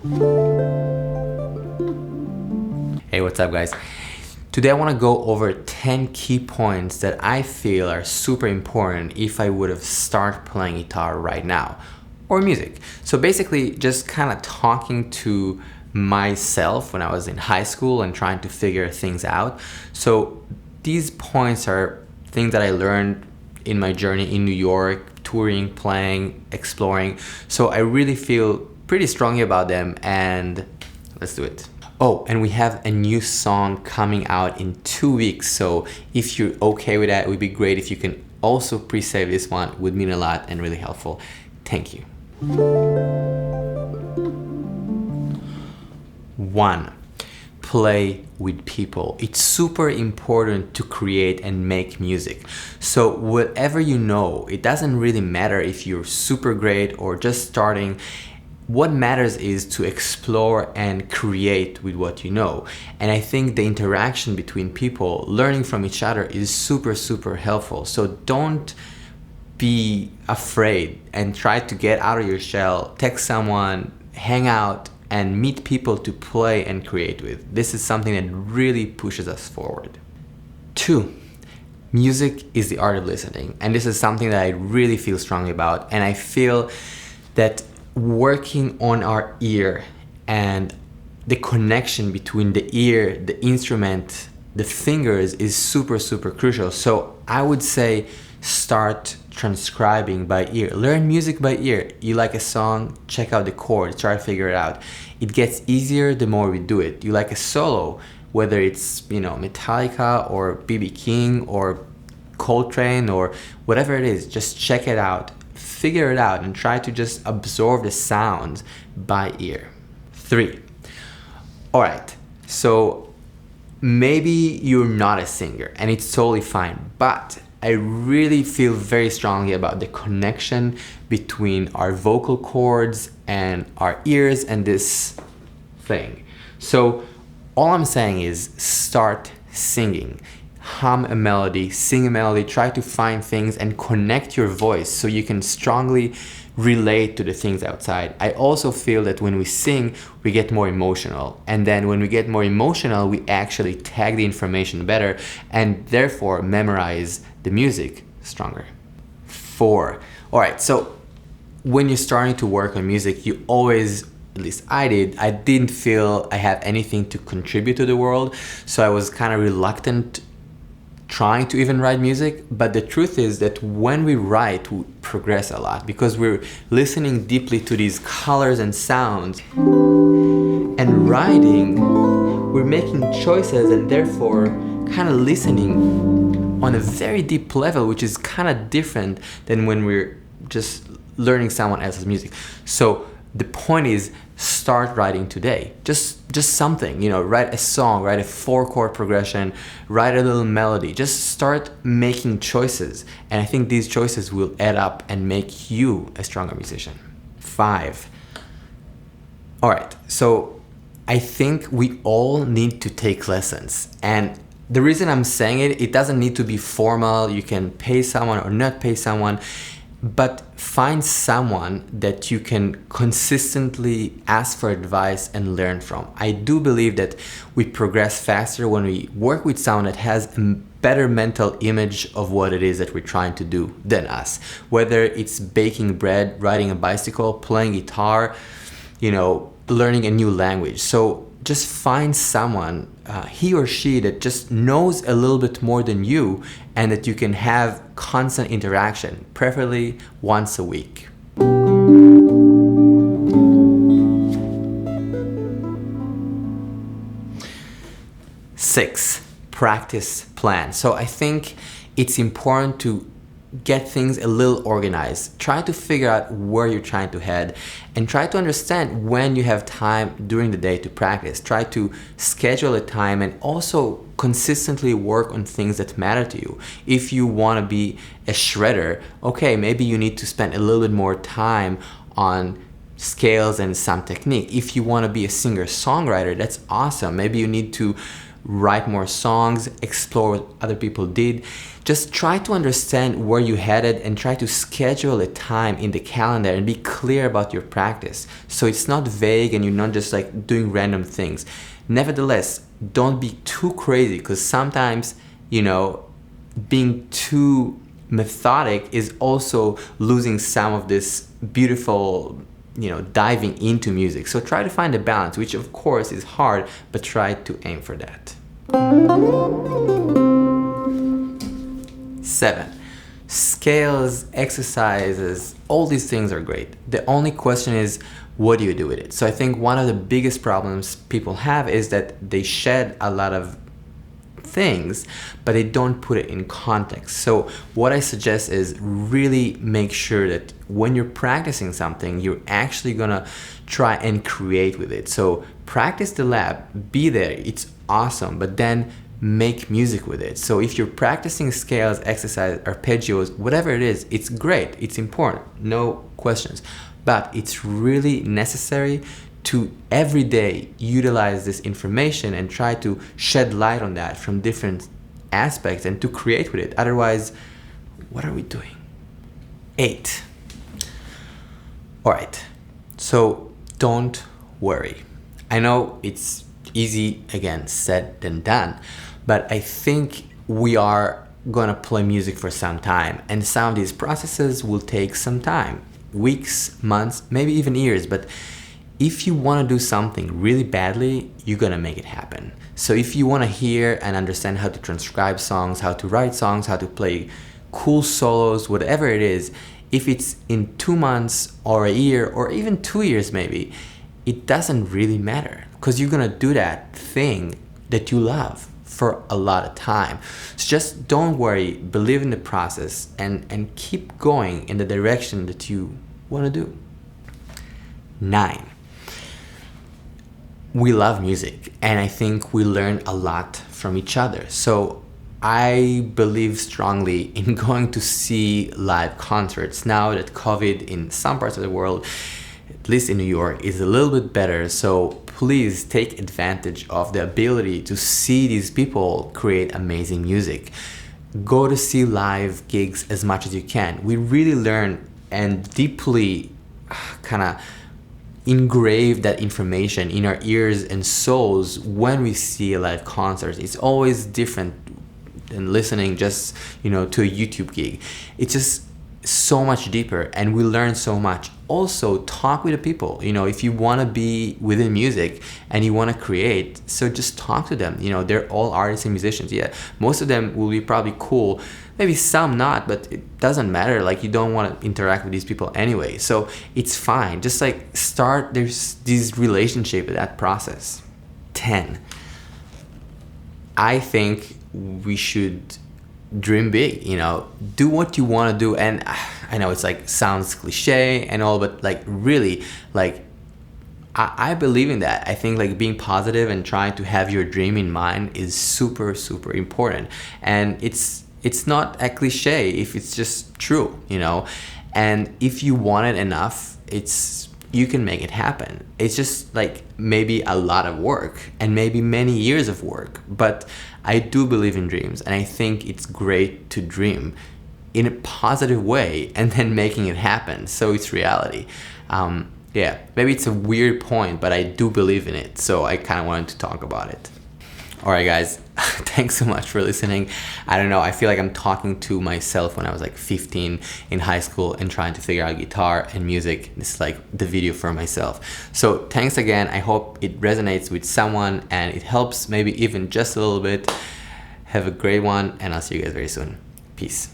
Hey, what's up guys? Today I want to go over 10 key points that I feel are super important if I would have started playing guitar right now, or music. So basically just kind of talking to myself when I was in high school and trying to figure things out. So these points are things that I learned in my journey in New York, touring, playing, exploring. So I really feel pretty strongly about them, and let's do it. Oh, and we have a new song coming out in 2 weeks. So if you're okay with that, it would be great if you can also pre-save this one. It would mean a lot and really helpful. Thank you. 1. Play with people. It's super important to create and make music. So whatever you know, it doesn't really matter if you're super great or just starting. What matters is to explore and create with what you know. And I think the interaction between people, learning from each other, is super, super helpful. So don't be afraid and try to get out of your shell, text someone, hang out, and meet people to play and create with. This is something that really pushes us forward. 2. Music is the art of listening. And this is something that I really feel strongly about. And I feel that working on our ear and the connection between the ear, the instrument, the fingers is super, super crucial. So I would say start transcribing by ear. Learn music by ear. You like a song, check out the chords, try to figure it out. It gets easier the more we do it. You like a solo, whether it's, Metallica or B.B. King or Coltrane or whatever it is, just check it out. Figure it out and try to just absorb the sounds by ear. 3. All right, so maybe you're not a singer and it's totally fine, but I really feel very strongly about the connection between our vocal cords and our ears and this thing. So all I'm saying is start singing. Hum a melody, sing a melody, try to find things and connect your voice so you can strongly relate to the things outside. I also feel that when we sing, we get more emotional. And then when we get more emotional, we actually tag the information better and therefore memorize the music stronger. 4. All right, so when you're starting to work on music, you always, at least I didn't feel I had anything to contribute to the world. So I was kind of reluctant trying to even write music, but the truth is that when we write, we progress a lot because we're listening deeply to these colors and sounds. And writing, we're making choices and therefore kind of listening on a very deep level, which is kind of different than when we're just learning someone else's music. So the point is, start writing today. Just something, write a song, write a 4-chord progression, write a little melody. Just start making choices. And I think these choices will add up and make you a stronger musician. 5. All right, so I think we all need to take lessons. And the reason I'm saying it doesn't need to be formal. You can pay someone or not pay someone. But find someone that you can consistently ask for advice and learn from. I do believe that we progress faster when we work with someone that has a better mental image of what it is that we're trying to do than us. Whether it's baking bread, riding a bicycle, playing guitar, learning a new language. So just find someone, he or she, that just knows a little bit more than you and that you can have constant interaction, preferably once a week. 6, practice plan. So I think it's important to get things a little organized. Try to figure out where you're trying to head and try to understand when you have time during the day to practice. Try to schedule a time and also consistently work on things that matter to you. If you want to be a shredder, okay, maybe you need to spend a little bit more time on scales and some technique. If you want to be a singer-songwriter, that's awesome. Maybe you need to write more songs, explore what other people did. Just try to understand where you headed and try to schedule a time in the calendar and be clear about your practice. So it's not vague and you're not just like doing random things. Nevertheless, don't be too crazy, because sometimes, being too methodic is also losing some of this beautiful, diving into music. So try to find a balance, which of course is hard, but try to aim for that. 7. Scales, exercises, all these things are great. The only question is, what do you do with it? So I think one of the biggest problems people have is that they shed a lot of things, but they don't put it in context. So what I suggest is really make sure that when you're practicing something, you're actually gonna try and create with it. So practice the lab, be there, it's awesome, but then make music with it. So if you're practicing scales, exercise, arpeggios, whatever it is, it's great, it's important, no questions. But it's really necessary to every day utilize this information and try to shed light on that from different aspects and to create with it. Otherwise, what are we doing? 8. All right, so don't worry. I know it's easy, again, said than done, but I think we are gonna play music for some time, and some of these processes will take some time, weeks, months, maybe even years. But if you want to do something really badly, you're gonna make it happen. So if you want to hear and understand how to transcribe songs, how to write songs, how to play cool solos, whatever it is, if it's in 2 months or a year or even 2 years maybe, it doesn't really matter, because you're gonna do that thing that you love for a lot of time. So just don't worry, believe in the process, and keep going in the direction that you want to do. 9. We love music, and I think we learn a lot from each other. So I believe strongly in going to see live concerts now that COVID in some parts of the world, at least in New York, is a little bit better. So please take advantage of the ability to see these people create amazing music. Go to see live gigs as much as you can. We really learn and deeply kind of engrave that information in our ears and souls when we see a live concert. It's always different than listening just, to a YouTube gig. It's just so much deeper, and we learn so much. Also, talk with the people. If you want to be within music and you want to create, so just talk to them. They're all artists and musicians. Yeah, most of them will be probably cool, maybe some not, but it doesn't matter. Like, you don't want to interact with these people anyway, so it's fine. Just like start there's this relationship with that process. 10. I think we should dream big, do what you want to do. And I know it's like sounds cliche and all, but like really, like I believe in that. I think like being positive and trying to have your dream in mind is super, super important. And it's not a cliche if it's just true, and if you want it enough, you can make it happen. It's just like maybe a lot of work and maybe many years of work, but I do believe in dreams, and I think it's great to dream in a positive way and then making it happen so it's reality. Yeah, maybe it's a weird point, but I do believe in it, so I kind of wanted to talk about it. All right, guys, thanks so much for listening. I don't know, I feel like I'm talking to myself when I was like 15 in high school and trying to figure out guitar and music. This is like the video for myself. So thanks again. I hope it resonates with someone and it helps maybe even just a little bit. Have a great one, and I'll see you guys very soon. Peace.